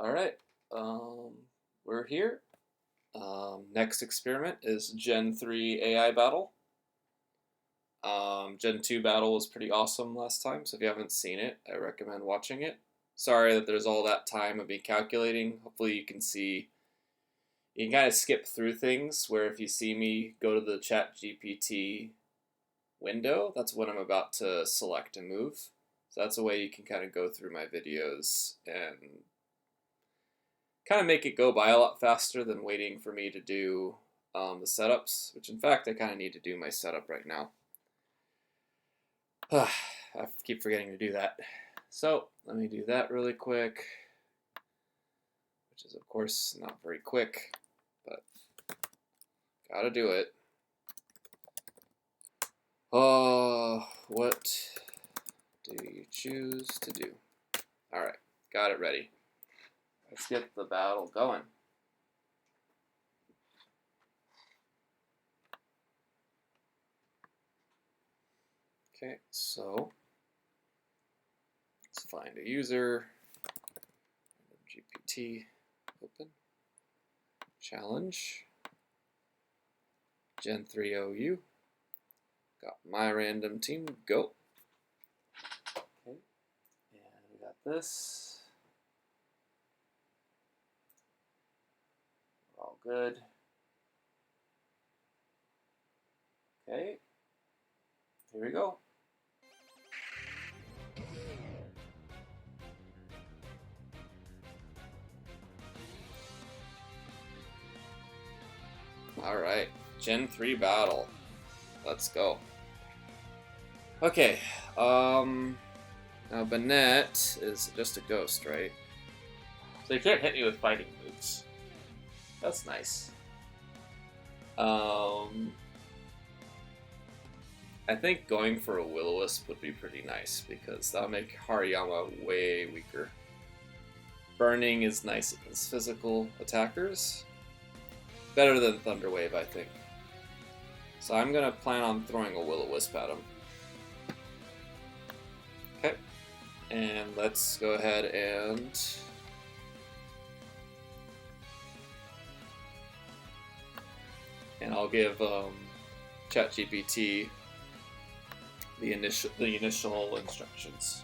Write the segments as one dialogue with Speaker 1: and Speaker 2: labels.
Speaker 1: All right, we're here. Next experiment is Gen 3 AI battle. Gen 2 battle was pretty awesome last time, so if you haven't seen it, I recommend watching it. Sorry that there's all that time of me calculating. Hopefully you can see, you can kind of skip through things where if you see me go to the ChatGPT window, that's when I'm about to select and move. So that's a way you can kind of go through my videos and kind of make it go by a lot faster than waiting for me to do the setups, which in fact I kind of need to do my setup right now. I keep forgetting to do that. So let me do that really quick, which is of course not very quick, but gotta do it. What do you choose to do? All right, got it ready. Let's get the battle going. Okay, so let's find a user. GPT, open. Challenge. Gen 3 OU. Got my random team, go. Okay, and we got this. We're all good. Okay, here we go. Alright, Gen 3 battle. Let's go. Okay, now Bennett is just a ghost, right? So you can't hit me with fighting moves. That's nice. I think going for a Will-O-Wisp would be pretty nice because that'll make Hariyama way weaker. Burning is nice against physical attackers. Better than Thunder Wave, I think. So I'm gonna plan on throwing a Will-O-Wisp at him. Okay, and let's go ahead and I'll give ChatGPT the initial instructions.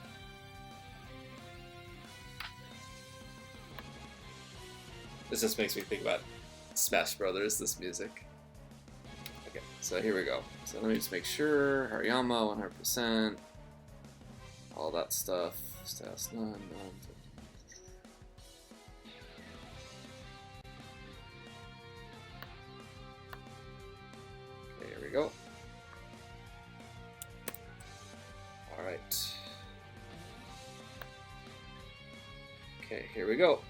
Speaker 1: This just makes me think about Smash Brothers, this music. Okay, so here we go. So let me just make sure, Hariyama 100%, all that stuff, status none. Okay, here we go. Alright. Okay, here we go.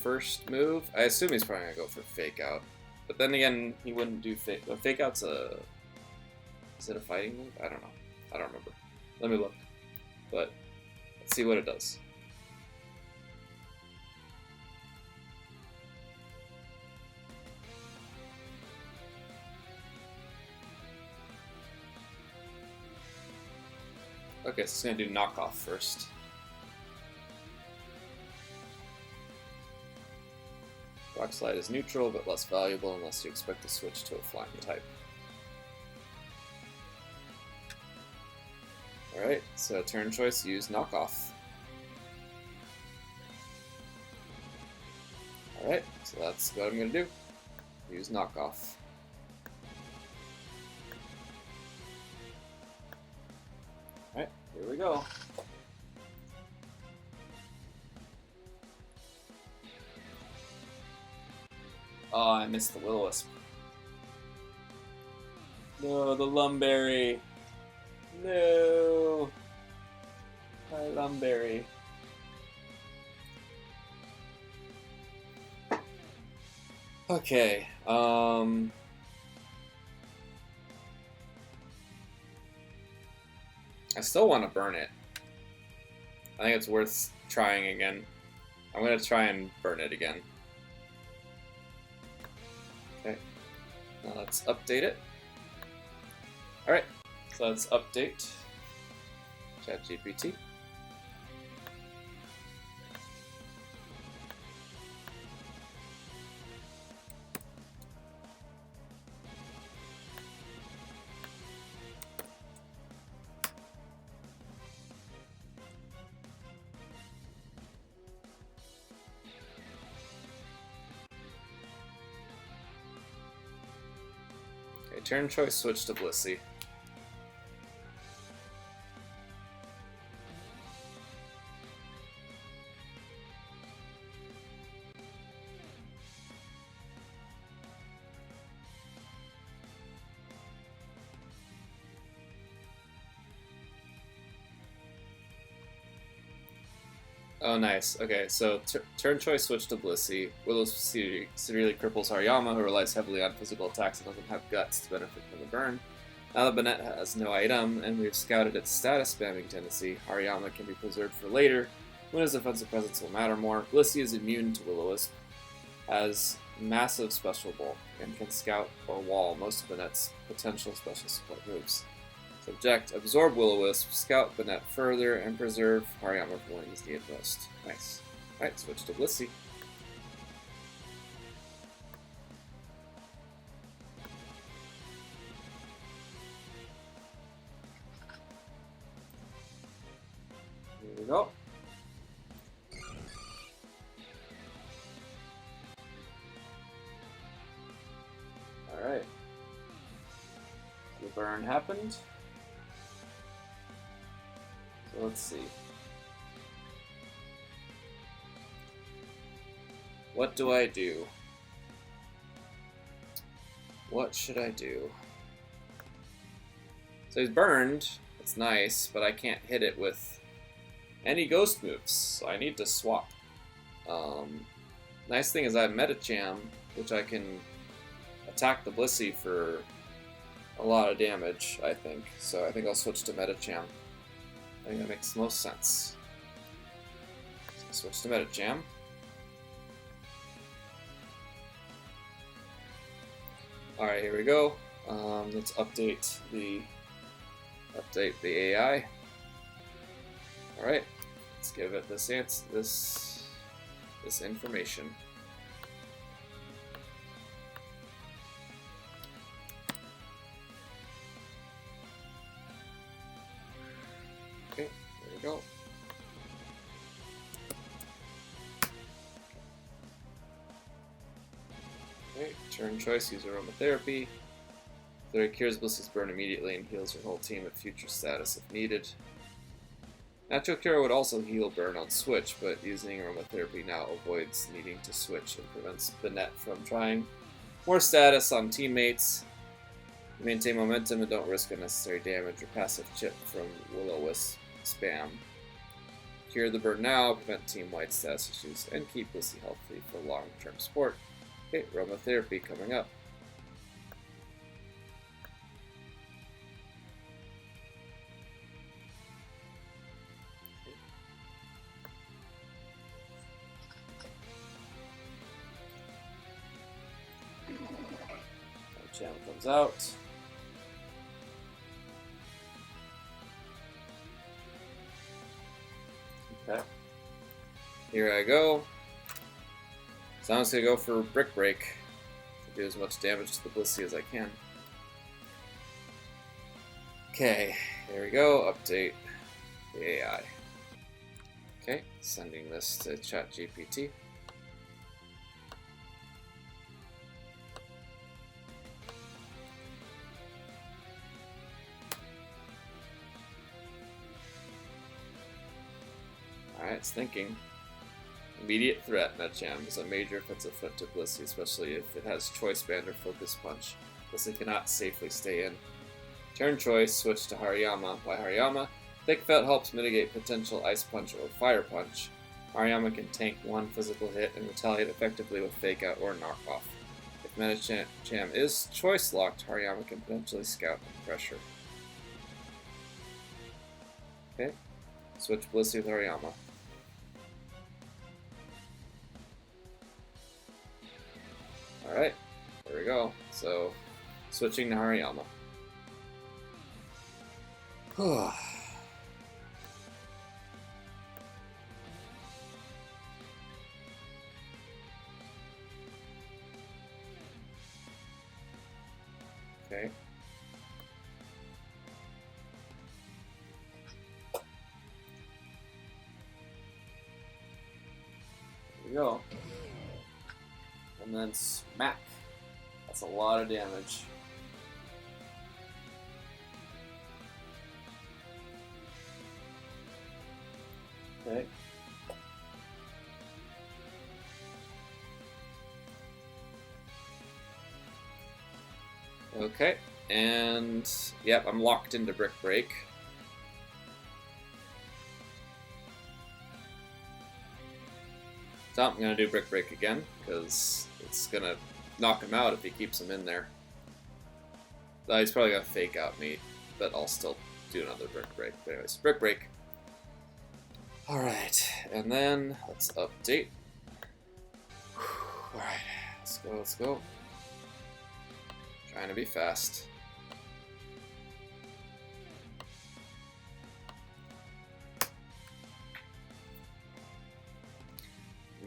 Speaker 1: First move, I assume he's probably gonna go for fake out, but then again, he wouldn't do fake. Fake out's a. Is it a fighting move? I don't know. I don't remember. Let me look. But let's see what it does. Okay, so it's gonna do knockoff first. Rock Slide is neutral, but less valuable unless you expect to switch to a flying type. Alright, so turn choice, use knockoff. Alright, so that's what I'm going to do. Use knockoff. Alright, here we go. Oh, I missed the Will-O-Wisp. No, the Lumberry. No. My Lumberry. Okay, I still want to burn it. I think it's worth trying again. I'm going to try and burn it again. Okay, now let's update it. Alright, so let's update ChatGPT. turn choice, switch to Blissey. Oh, nice. Okay, so turn choice, switch to Blissey. Willow severely cripples Hariyama, who relies heavily on physical attacks and doesn't have guts to benefit from the burn. Now that Banette has no item, and we've scouted its status spamming tendency, Hariyama can be preserved for later, when his offensive presence will matter more. Blissey is immune to Will-O-Wisp, has massive special bulk, and can scout or wall most of Banette's potential special support moves. Subject, absorb Will-O-Wisp, scout Banette further, and preserve Hariyama for when he's needed most. Nice. Alright, switch to Blissey. Here we go. Alright. The burn happened. Let's see. What do I do? What should I do? So he's burned. It's nice, but I can't hit it with any ghost moves, so I need to swap. Nice thing is I have Metacham, which I can attack the Blissey for a lot of damage, I think. So I think I'll switch to Metacham. I think that makes the most sense. So switch to Metacham. Alright, here we go. Let's update the AI. Alright, let's give it this information. Okay, there we go. Okay, turn choice, use aromatherapy. Flurry cures Blissey's burn immediately and heals her whole team at future status if needed. Natural Cure would also heal burn on switch, but using aromatherapy now avoids needing to switch and prevents Banette from trying more status on teammates. Maintain momentum and don't risk unnecessary damage or passive chip from Will-O-Wisp spam. Cure the burn now, prevent team-wide status issues, and keep Blissey healthy for long-term support. Okay, aromatherapy coming up. Channel comes out. Okay. Here I go. So I'm just gonna go for Brick Break to do as much damage to the Blissey as I can. Okay, here we go. Update the AI. Okay, sending this to ChatGPT. Alright, it's thinking. Immediate threat, Metacham is a major offensive threat to Blissey, especially if it has Choice Band or Focus Punch. Blissey cannot safely stay in. Turn choice, switch to Hariyama. Why Hariyama? Thick Felt helps mitigate potential Ice Punch or Fire Punch. Hariyama can tank one physical hit and retaliate effectively with Fake Out or Knockoff. If Metacham is choice locked, Hariyama can potentially scout and pressure. Okay, switch Blissey with Hariyama. Alright, there we go. So, switching to Hariyama. Okay. There we go. And then smack. That's a lot of damage. Okay. Okay, and yep, I'm locked into Brick Break. So I'm gonna do Brick Break again, because it's gonna knock him out if he keeps him in there. He's probably gonna fake out me, but I'll still do another Brick Break. But anyways, Brick Break. Alright, and then let's update. Alright, let's go, let's go. Trying to be fast.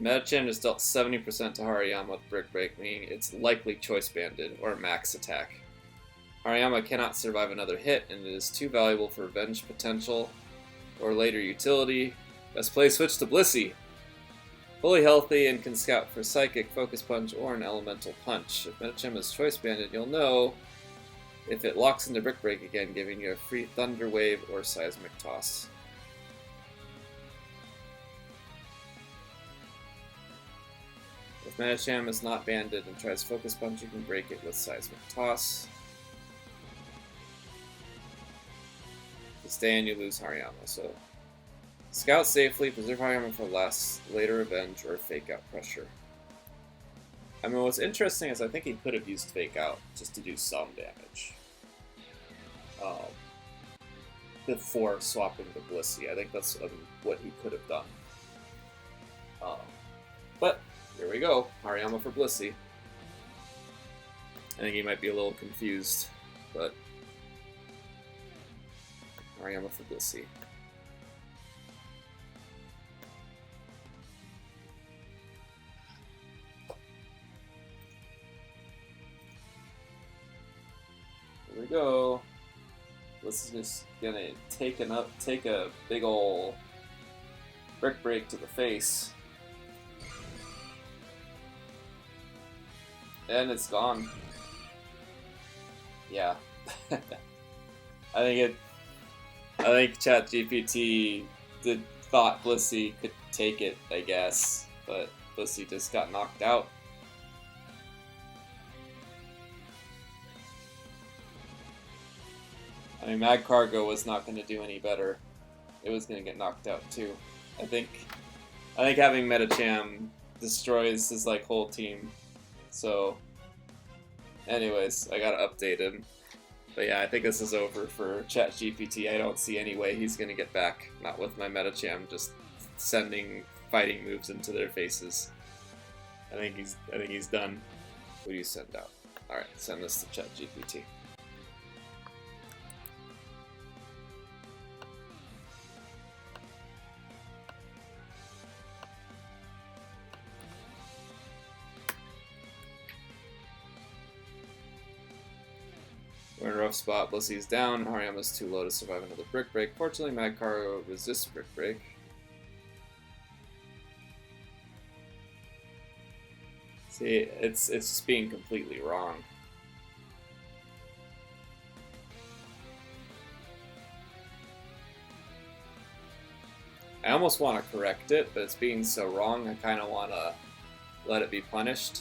Speaker 1: Metachan is dealt 70% to Hariyama with Brick Break, meaning it's likely choice banded or max attack. Hariyama cannot survive another hit, and it is too valuable for revenge potential or later utility. Best play switch to Blissey. Fully healthy and can scout for Psychic, Focus Punch, or an Elemental Punch. If Metachan is choice banded, you'll know if it locks into Brick Break again, giving you a free Thunder Wave or Seismic Toss. If Metacham is not banded and tries Focus Punch, you can break it with Seismic Toss. If you stay in, you lose Hariyama, so scout safely, preserve Hariyama for later revenge, or Fake Out Pressure. I mean, what's interesting is I think he could have used Fake Out just to do some damage. Before swapping to Blissey. I think that's what he could have done. But here we go, Hariyama for Blissey. I think he might be a little confused, but Hariyama for Blissey. Here we go. This is just gonna take a big ol' Brick Break to the face. And it's gone. Yeah. I think ChatGPT thought Blissey could take it, I guess, but Blissey just got knocked out. I mean, Mag Cargo was not going to do any better. It was going to get knocked out too. I think having Metacham destroys his whole team. So, anyways, I gotta update him. But yeah, I think this is over for ChatGPT. I don't see any way he's gonna get back. Not with my Metacham just sending fighting moves into their faces. I think he's done. Who do you send out? All right, send this to ChatGPT. We're in a rough spot. Blissey's down. Hariyama's too low to survive another Brick Break. Fortunately, Magcaro resists Brick Break. See, it's just being completely wrong. I almost want to correct it, but it's being so wrong, I kind of want to let it be punished.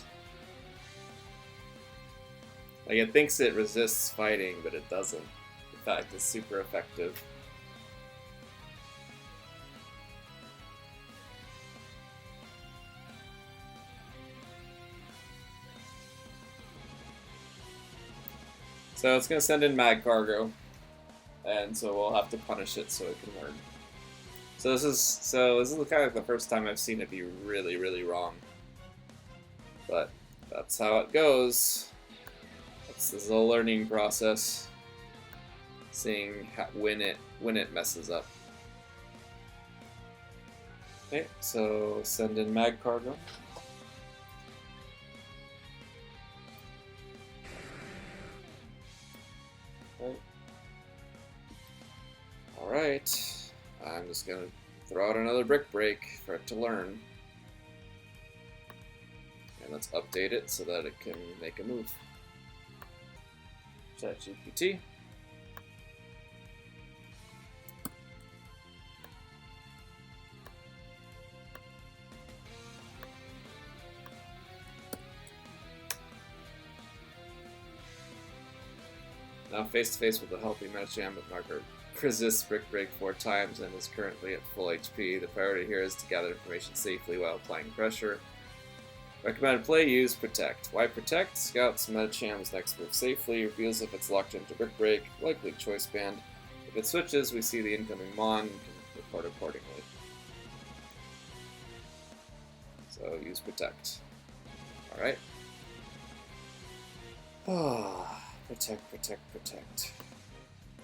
Speaker 1: It thinks it resists fighting, but it doesn't. In fact, it's super effective. So it's going to send in Mag Cargo, and so we'll have to punish it so it can learn. So this is kind of the first time I've seen it be really, really wrong. But that's how it goes. This is a learning process, seeing when it messes up. Okay, so send in Mag Cargo. Okay. All right, I'm just gonna throw out another Brick Break for it to learn, and let's update it so that it can make a move. ChatGPT. Now face to face with a healthy Medicham, but Marker resists Brick Break 4 times and is currently at full HP. The priority here is to gather information safely while applying pressure. Recommended play, use Protect. Why Protect? Scouts Medicham's next move safely, reveals if it's locked into Brick Break, likely Choice Band. If it switches, we see the incoming Mon and can report accordingly. So use Protect. Alright. Protect, protect, protect.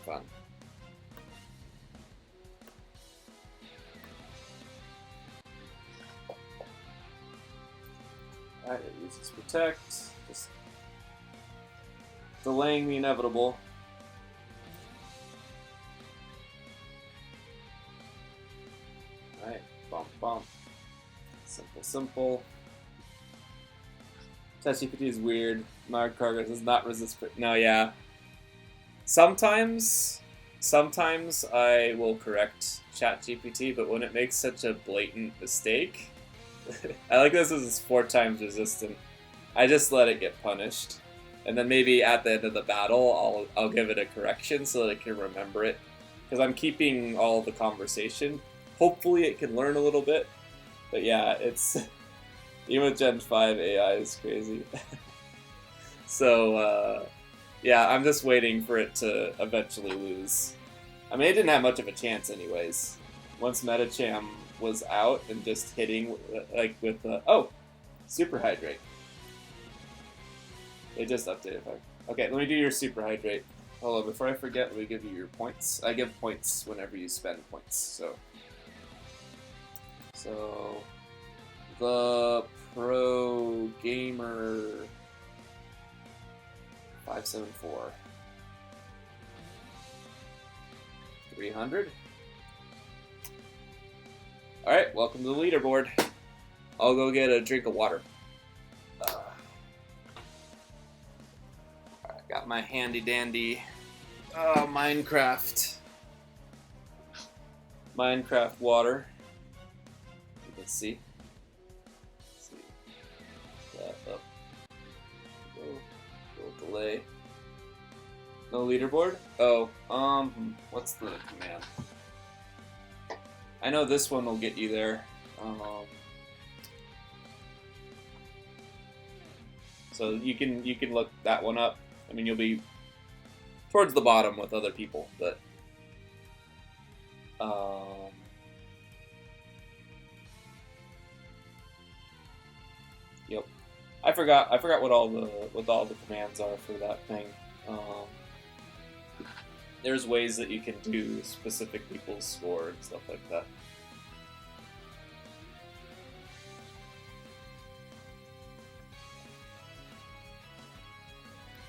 Speaker 1: Fun. Alright, it uses Protect. Just delaying the inevitable. Alright, bump, bump. Simple, simple. ChatGPT is weird. Mark Cargo does not resist. No, yeah. Sometimes I will correct ChatGPT, but when it makes such a blatant mistake, I like this as 4 times resistant. I just let it get punished, and then maybe at the end of the battle, I'll give it a correction so that it can remember it, because I'm keeping all the conversation. Hopefully, it can learn a little bit. But yeah, it's even with Gen 5 AI is crazy. So yeah, I'm just waiting for it to eventually lose. I mean, it didn't have much of a chance anyways. Once Medicham was out and just hitting like with oh, Super Hydrate. They just updated. Okay, let me do your Super Hydrate. Hold on, before I forget, let me give you your points. I give points whenever you spend points. So the Pro Gamer 574 300. All right, welcome to the leaderboard. I'll go get a drink of water. All right, got my handy dandy Minecraft water. Let's see. That up. Go delay. No leaderboard? Oh, what's the command? I know this one will get you there. So you can look that one up. I mean, you'll be towards the bottom with other people, but yep. I forgot what all the commands are for that thing. There's ways that you can do specific people's score and stuff like that.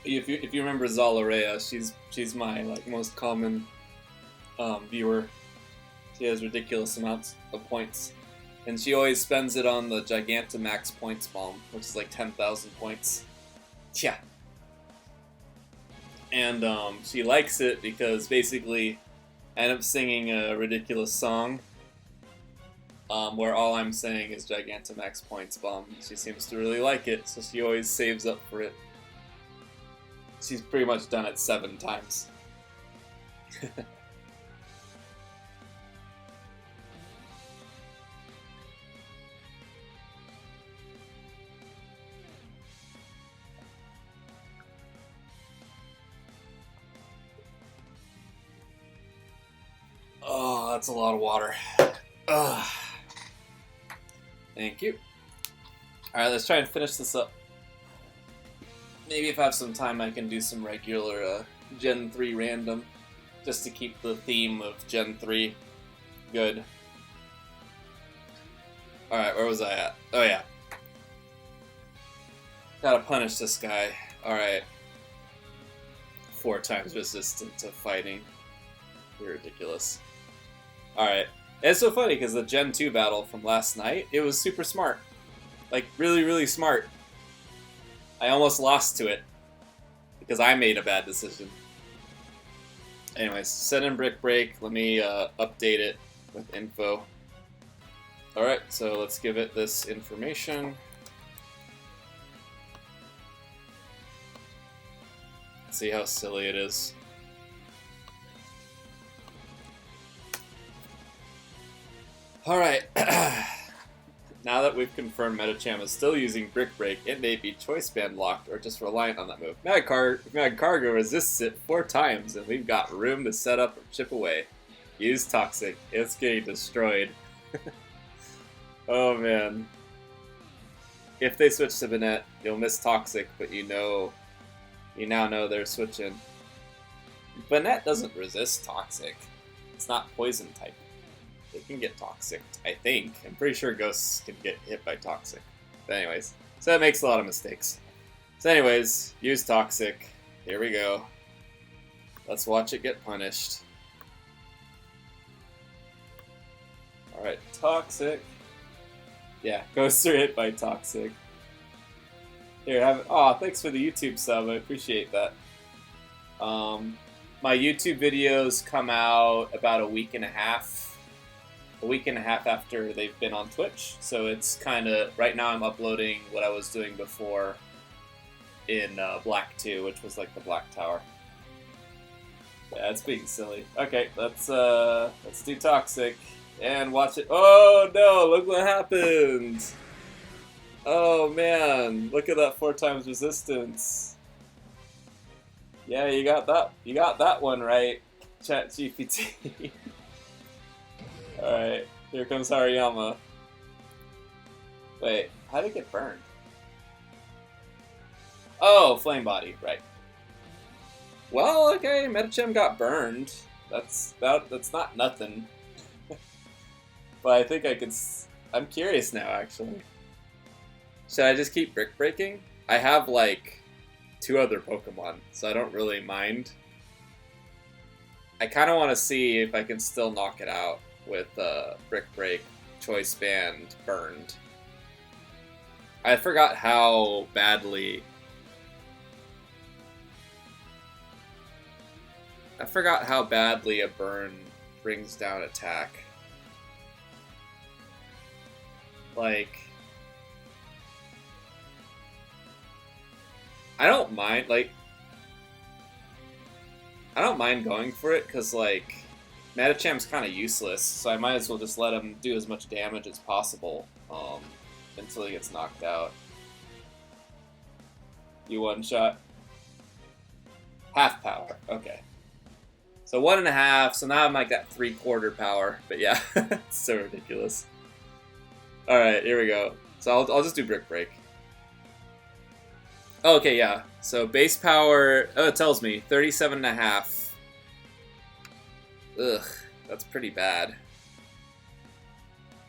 Speaker 1: If you remember Zalarea, she's my most common viewer. She has ridiculous amounts of points, and she always spends it on the Gigantamax points bomb, which is like 10,000 points. Yeah. And she likes it because basically I end up singing a ridiculous song where all I'm saying is Gigantamax points bomb. She seems to really like it, so she always saves up for it. She's pretty much done it 7 times. Oh, that's a lot of water. Ugh. Thank you. Alright, let's try and finish this up. Maybe if I have some time I can do some regular Gen 3 random, just to keep the theme of Gen 3 good. Alright, where was I at? Oh yeah. Gotta punish this guy. Alright. 4 times resistant to fighting. You're ridiculous. Alright. It's so funny because the Gen 2 battle from last night, it was super smart. Like, really, really smart. I almost lost to it because I made a bad decision. Anyways, set in Brick Break. Let me update it with info. Alright, so let's give it this information. Let's see how silly it is. Alright. Now that we've confirmed Metacham is still using Brick Break, it may be choice band locked or just reliant on that move. Mad Cargo resists it 4 times, and we've got room to set up or chip away. Use Toxic. It's getting destroyed. Oh man. If they switch to Banette, you'll miss Toxic, but you now know they're switching. Banette doesn't resist Toxic. It's not poison type. It can get Toxic, I think. I'm pretty sure ghosts can get hit by Toxic. But anyways, so that makes a lot of mistakes. So anyways, use Toxic. Here we go. Let's watch it get punished. Alright, Toxic. Yeah, ghosts are hit by Toxic. Here, have it. Aw, thanks for the YouTube sub. I appreciate that. My YouTube videos come out about a week and a half after they've been on Twitch. So it's kind of, right now I'm uploading what I was doing before in Black 2, which was like the Black Tower. Yeah, it's being silly. Okay, let's do Toxic and watch it. Oh no, look what happened! Oh man, look at that 4 times resistance. Yeah, you got that one right, ChatGPT. Alright, here comes Hariyama. Wait, how did it get burned? Oh, Flame Body, right. Well, okay, Metacham got burned. That's not nothing. But I think I could... I'm curious now, actually. Should I just keep Brick Breaking? I have, like, 2 other Pokemon, so I don't really mind. I kind of want to see if I can still knock it out with Brick Break, Choice Band, Burned. I forgot how badly... a burn brings down attack. Like... I don't mind going for it, because, like, Metacham's kind of useless, so I might as well just let him do as much damage as possible, until he gets knocked out. You one-shot? Half power, okay. So 1.5, so now I'm like at 3/4 power, but yeah, it's so ridiculous. Alright, here we go. So I'll just do Brick Break. Okay, yeah. So base power, oh, it tells me 37.5. Ugh, that's pretty bad.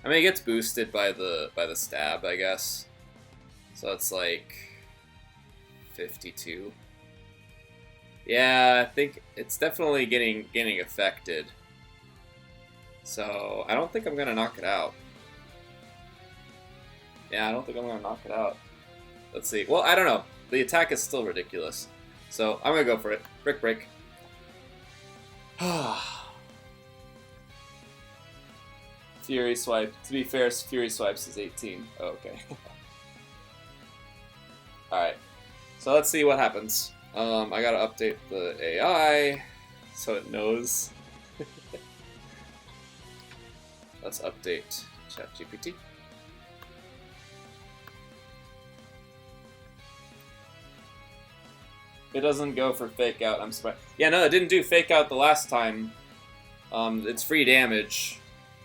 Speaker 1: I mean, it gets boosted by the stab, I guess. So it's like 52. Yeah, I think it's definitely getting affected. So I don't think I'm gonna knock it out. Yeah, I don't think I'm gonna knock it out. Let's see. Well, I don't know. The attack is still ridiculous. So I'm gonna go for it. Brick Break. Fury Swipe. To be fair, Fury Swipes is 18. Oh, okay. Alright. So let's see what happens. I gotta update the AI so it knows. Let's update ChatGPT. It doesn't go for Fake Out, I'm surprised. Yeah, no, it didn't do Fake Out the last time. It's free damage,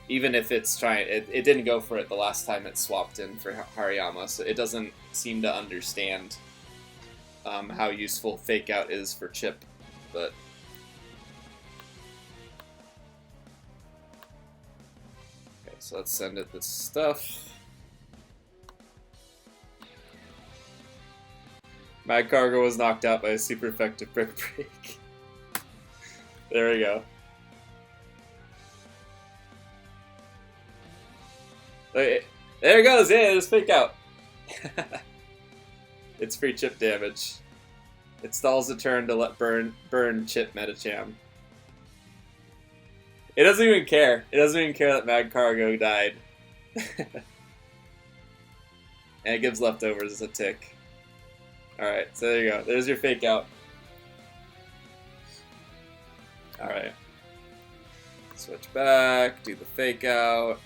Speaker 1: even if it's trying. It didn't go for it the last time it swapped in for Hariyama, so it doesn't seem to understand how useful Fake Out is for Chip, but... Okay, so let's send it this stuff. Mad Cargo was knocked out by a super effective Brick Break. There we go. Okay, there it goes, yeah, there's Fake Out. It's free chip damage. It stalls a turn to let burn chip Metacham. It doesn't even care. It doesn't even care that Mad Cargo died. And it gives leftovers as a tick. Alright, so there you go. There's your Fake Out. Alright. Switch back, do the fake out.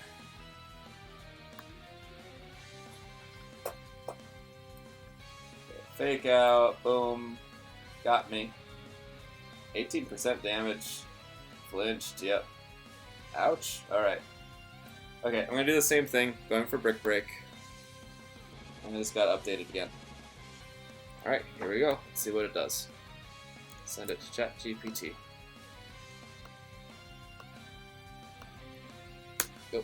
Speaker 1: Fake out, boom. Got me. 18% damage. Flinched, yep. Ouch. Alright. Okay, I'm gonna do the same thing. Going for Brick Break. And it just got updated again. Alright, here we go. Let's see what it does. Send it to ChatGPT. Go.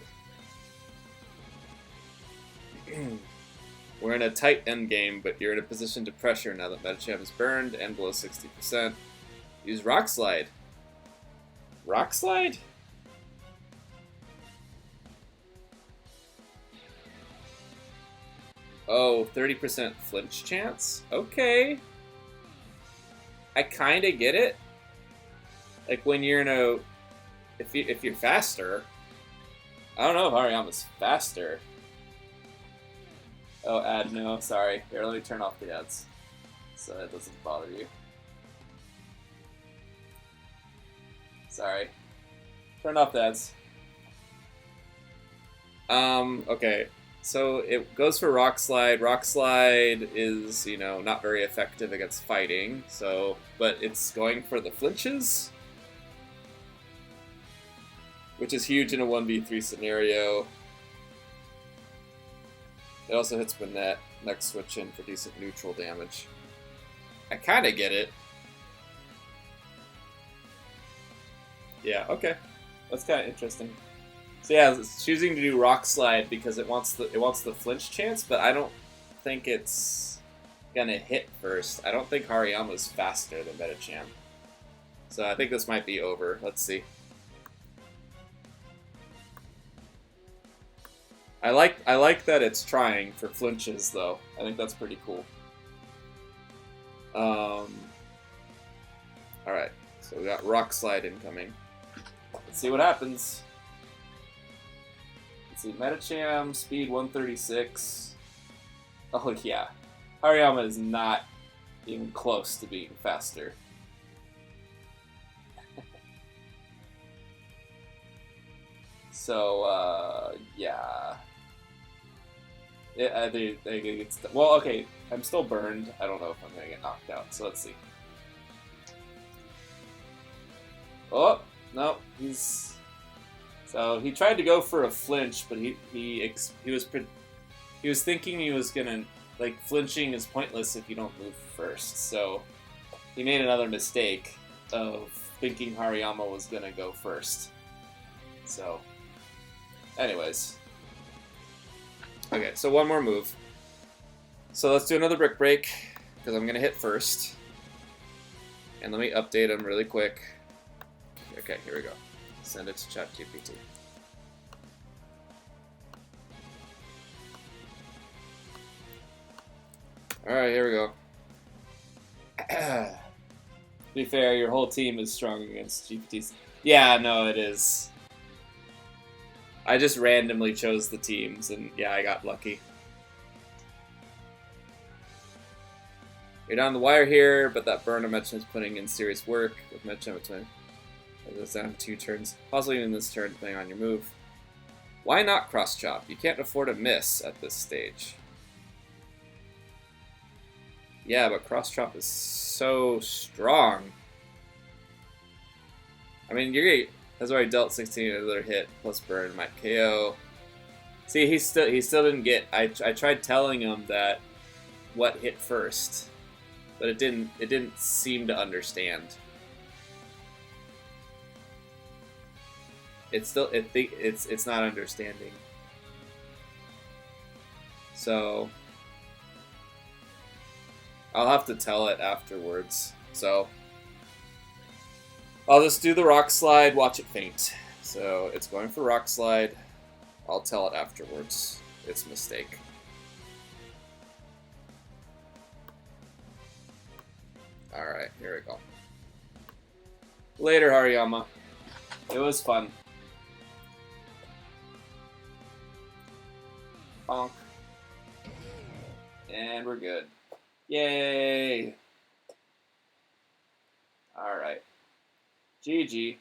Speaker 1: We're in a tight end game, but you're in a position to pressure now that Metachamp is burned and below 60%. Use Rock Slide. Rock Slide? Oh, 30% flinch chance? Okay. I kinda get it. Like when you're in a... If you're faster... I don't know if Hariyama's faster. Oh, ad, no, sorry. Here, let me turn off the ads. So that doesn't bother you. Sorry. Turn off the ads. Okay. So it goes for Rock Slide. Rock Slide is, you know, not very effective against fighting, so, but it's going for the flinches, which is huge in a 1v3 scenario. It also hits with net. Next switch in for decent neutral damage. I kind of get it. Yeah, okay. That's kind of interesting. So yeah, it's choosing to do Rock Slide because it wants the flinch chance, but I don't think it's gonna hit first. I don't think Hariyama's faster than Metachamp. So I think this might be over. Let's see. I like that it's trying for flinches though. I think that's pretty cool. Alright, so we got Rock Slide incoming. Let's see what happens. Let's see, Metachamp, speed 136. Oh yeah, Hariyama is not even close to being faster. So, yeah. I think it's... Well, okay, I'm still burned. I don't know if I'm going to get knocked out, so let's see. Oh, no, he's... So, he tried to go for a flinch, but he was thinking he was going to... Like, flinching is pointless if you don't move first, so... He made another mistake of thinking Hariyama was going to go first. So... Anyways. Okay, so one more move. So let's do another Brick Break, because I'm going to hit first. And let me update him really quick. Okay, here we go. Send it to ChatGPT. Alright, here we go. To be fair, your whole team is strong against GPTs. Yeah, no, it is. I just randomly chose the teams, and yeah, I got lucky. You're down the wire here, but that burn I mentioned is putting in serious work with Metachamp between. It goes down 2 turns, possibly even this turn, depending on your move. Why not cross chop? You can't afford a miss at this stage. Yeah, but cross chop is so strong. I mean, you're has already dealt 16 another hit plus burn might KO. See, he still didn't get. I tried telling him that what hit first, but it didn't seem to understand. It's not understanding. So I'll have to tell it afterwards. So I'll just do the Rock Slide, watch it faint. So it's going for Rock Slide. I'll tell it afterwards. It's a mistake. Alright, here we go. Later, Hariyama. It was fun. Bonk. And we're good. Yay! Alright. GG.